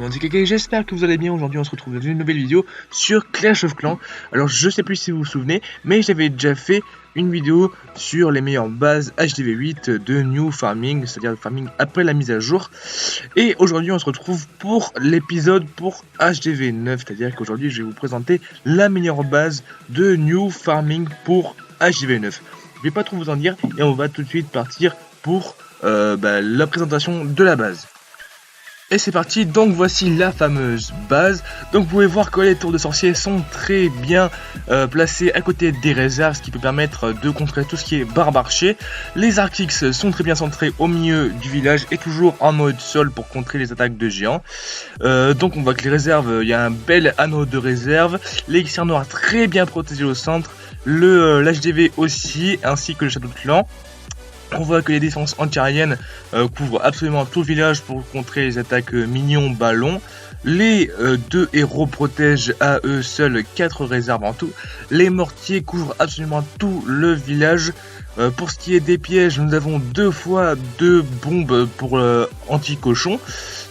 monde, c'est Keke, j'espère que vous allez bien. Aujourd'hui on se retrouve dans une nouvelle vidéo sur Clash of Clans. Alors je sais plus si vous vous souvenez, mais j'avais déjà fait une vidéo sur les meilleures bases HDV8 de New Farming, c'est-à-dire le farming après la mise à jour. Et aujourd'hui on se retrouve pour l'épisode pour HDV9, c'est-à-dire qu'aujourd'hui je vais vous présenter la meilleure base de New Farming pour HDV9. Je vais pas trop vous en dire et on va tout de suite partir pour la présentation de la base. Et c'est parti, donc voici la fameuse base. Donc vous pouvez voir que les tours de sorciers sont très bien placés à côté des réserves, ce qui peut permettre de contrer tout ce qui est barbarché. Les Arctics sont très bien centrés au milieu du village et toujours en mode sol pour contrer les attaques de géants. Donc on voit que les réserves, il y a un bel anneau de réserve. L'élixir noir très bien protégé au centre. L'HDV aussi, ainsi que le château de clan. On voit que les défenses antiaériennes couvrent absolument tout le village pour contrer les attaques minions ballons. Les deux héros protègent à eux seuls 4 réserves en tout. Les mortiers couvrent absolument tout le village. Pour ce qui est des pièges, nous avons 2 fois 2 bombes pour anti-cochon.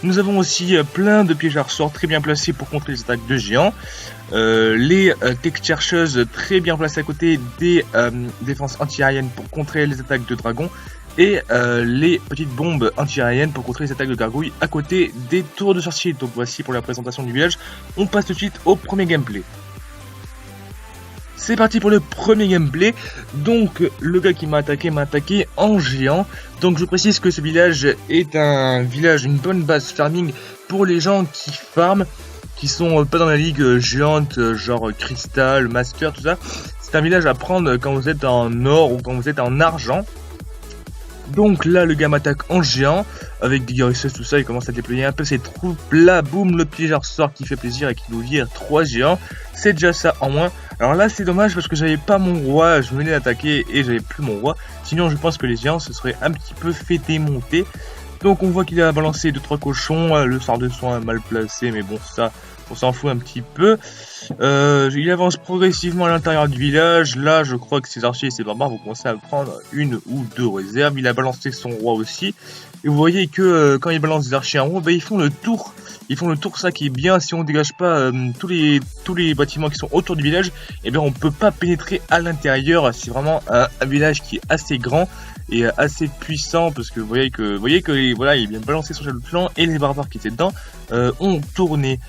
Nous avons aussi plein de pièges à ressort très bien placés pour contrer les attaques de géants. Les tech chercheuses très bien placées à côté des défenses anti-aériennes pour contrer les attaques de dragons. Et les petites bombes anti-aériennes pour contrer les attaques de gargouilles à côté des tours de sorciers. Donc voici pour la présentation du village. On passe tout de suite au premier gameplay. C'est parti pour le premier gameplay. Donc le gars qui m'a attaqué en géant. Donc je précise que ce village est un village, une bonne base farming pour les gens qui farment, qui sont pas dans la ligue géante, genre cristal, master, tout ça. C'est un village à prendre quand vous êtes en or ou quand vous êtes en argent. Donc là le gars m'attaque en géant avec des guérisseuses, tout ça, il commence à déployer un peu ses troupes. Là boum, le piège à ressort qui fait plaisir et qui nous vire 3 géants. C'est déjà ça en moins. Alors là c'est dommage parce que j'avais pas mon roi, je venais d'attaquer et j'avais plus mon roi. Sinon je pense que les géants se seraient un petit peu fait démonter. Donc on voit qu'il a balancé 2-3 cochons, le sort de soin mal placé, mais bon ça on s'en fout un petit peu. Il avance progressivement à l'intérieur du village. Là je crois que ces archers et ces barbares vont commencer à prendre 1 ou 2 réserves. Il a balancé son roi aussi. Et vous voyez que quand il balance des archers en haut, ils font le tour. Ils font le tour, ça qui est bien. Si on dégage pas tous les bâtiments qui sont autour du village, et bien on peut pas pénétrer à l'intérieur. C'est vraiment un village qui est assez grand et assez puissant, parce que vous voyez que voilà, il vient de balancer son château de clan et les barbares qui étaient dedans ont tourné.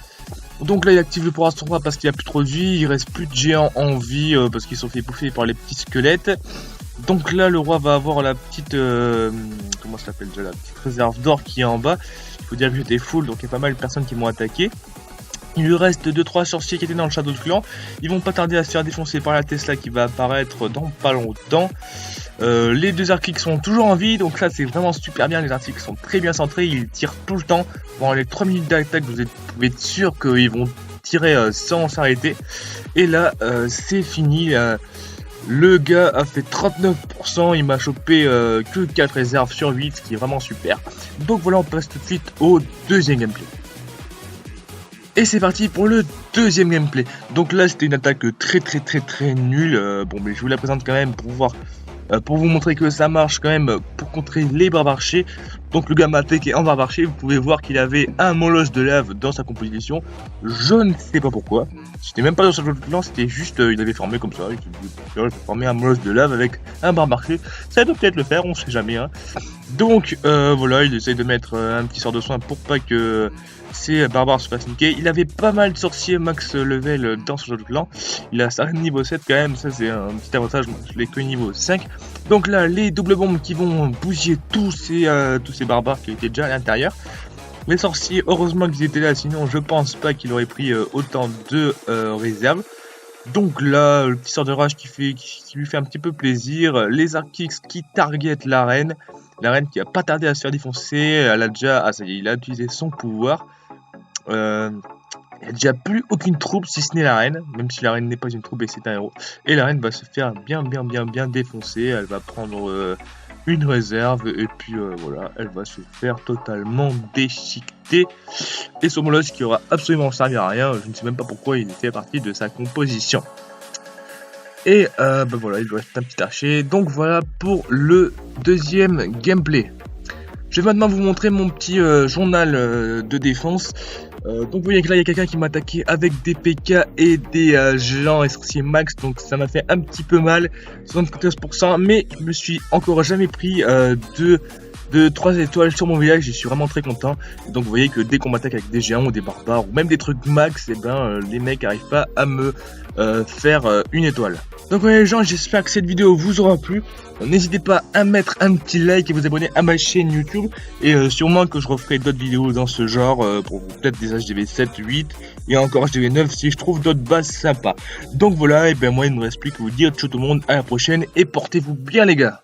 Donc là il active le pouvoir de son roi parce qu'il n'y a plus trop de vie, il reste plus de géants en vie parce qu'ils sont fait bouffer par les petits squelettes. Donc là le roi va avoir la petite comment ça s'appelle déjà, la petite réserve d'or qui est en bas. Il faut dire que j'étais full, donc il y a pas mal de personnes qui m'ont attaqué. Il lui reste 2-3 sorciers qui étaient dans le château de clan. Ils vont pas tarder à se faire défoncer par la Tesla qui va apparaître dans pas longtemps. Les 2 Arctics sont toujours en vie, donc là c'est vraiment super bien. Les Arctics sont très bien centrés, ils tirent tout le temps. Pendant les 3 minutes d'attaque, vous pouvez être sûr qu'ils vont tirer sans s'arrêter. Et là c'est fini. Le gars a fait 39%, il m'a chopé que 4 réserves sur 8, ce qui est vraiment super. Donc voilà, on passe tout de suite au deuxième gameplay. Et c'est parti pour le deuxième gameplay. Donc là c'était une attaque très nulle. Bon mais je vous la présente quand même pour vous montrer que ça marche quand même pour contrer les barbarchés. Donc le gars m'a attaqué en barbarché. Vous pouvez voir qu'il avait un molosse de lave dans sa composition. Je ne sais pas pourquoi. C'était même pas dans son jeu de clan, c'était juste il avait formé comme ça. Il a formé un molosse de lave avec un barbarché. Ça doit peut-être le faire, on sait jamais. Hein. Donc voilà, il essaye de mettre un petit sort de soin pour pas que ces barbares se fassent niquer. Il avait pas mal de sorciers max level dans son jeu de clan. Il a ça niveau 7 quand même, ça c'est un petit avantage, moi je l'ai que niveau 5. Donc là les doubles bombes qui vont bousiller tous ces barbares qui étaient déjà à l'intérieur. Les sorciers, heureusement qu'ils étaient là, sinon je pense pas qu'il aurait pris autant de réserves. Donc là, le petit sort de rage qui lui fait un petit peu plaisir. Les Arctics qui targetent la reine. La reine qui a pas tardé à se faire défoncer. Elle a déjà, ça y est, il a utilisé son pouvoir. Il n'y a déjà plus aucune troupe si ce n'est la reine. Même si la reine n'est pas une troupe et c'est un héros. Et la reine va se faire bien défoncer. Elle va prendre une réserve et puis voilà, elle va se faire totalement déchiqueter. Et son molosse qui aura absolument servi à rien. Je ne sais même pas pourquoi il fait partie de sa composition. Et voilà, il lui reste un petit archer. Donc voilà pour le deuxième gameplay. Je vais maintenant vous montrer mon petit journal de défense. Donc vous voyez que là il y a quelqu'un qui m'a attaqué avec des PK et des géants et sorciers max, donc ça m'a fait un petit peu mal, 74%, mais je me suis encore jamais pris de 3 étoiles sur mon village, j'y suis vraiment très content. Donc vous voyez que dès qu'on m'attaque avec des géants ou des barbares ou même des trucs max, et ben les mecs arrivent pas à me faire une étoile. Donc ouais les gens, j'espère que cette vidéo vous aura plu. N'hésitez pas à mettre un petit like et vous abonner à ma chaîne YouTube. Et sûrement que je referai d'autres vidéos dans ce genre pour peut-être des HDV 7, 8 et encore HDV 9 si je trouve d'autres bases sympas. Donc voilà, et ben moi il ne me reste plus que vous dire ciao tout le monde, à la prochaine et portez-vous bien les gars.